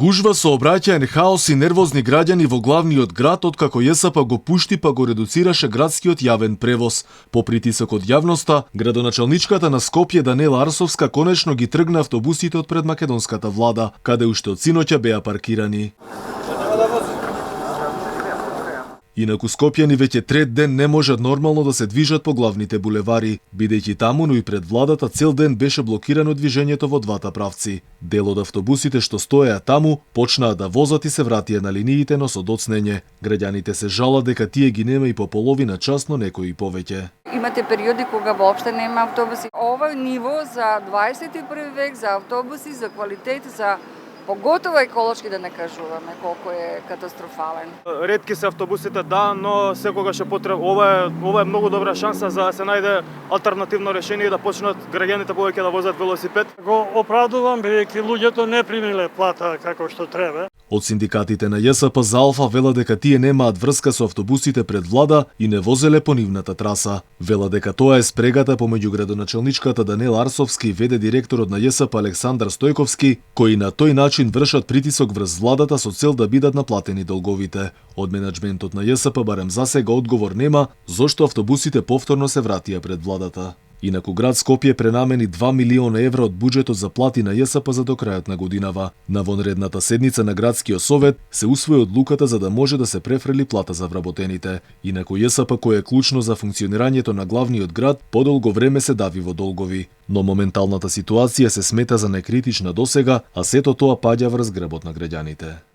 Гужва, сообраќаен хаос и нервозни граѓани во главниот град откако ЈСП го пушти па го редуцираше градскиот јавен превоз. По притисок од јавноста, градоначалничката на Скопје Данела Арсовска конечно ги тргна автобусите од пред македонската влада, каде уште од синоќа беа паркирани. Инаку скопјани веќе трет ден не можат нормално да се движат по главните булевари, бидејќи таму, но и пред владата цел ден беше блокирано движењето во двата правци. Дел од автобусите што стоеа таму почнаа да возат и се вратија на линиите, но со доцнење. Граѓаните се жалат дека тие ги нема и по половина час, но некои и повеќе. Имате периоди кога воопште нема автобуси. Ова ниво за 21 век, за автобуси, за квалитет, за поготово еколошки да не кажуваме колку е катастрофален. Ретки се автобусите, да, но секогаш е потребно. Ова е многу добра шанса за да се најде алтернативно решение и да почнат граѓаните повеќе да возат велосипед. Го оправдувам бидејќи луѓето не примиле плата како што треба. Од синдикатите на ЈСП за Алфа велат дека тие немаат врска со автобусите пред влада и не возеле по нивната траса. Велат дека тоа е спрегата помеѓу градоначалничката Данела Арсовски и ВД директорот на ЈСП Александар Стојковски, кои на тој начин вршат притисок врз владата со цел да бидат наплатени долговите. Од менаџментот на ЈСП барем засега одговор нема зошто автобусите повторно се вратија пред владата. Инаку град Скопје пренамени 2 милиона евра од буџетот за плати на ЈСП за до крајот на годинава. На вонредната седница на градскиот совет се усвои одлуката за да може да се префрли плата за вработените. Инаку ЈСП, кој е клучно за функционирањето на главниот град, подолго време се дави во долгови. Но моменталната ситуација се смета за некритична досега, а сето тоа паѓа врз гребот на граѓаните.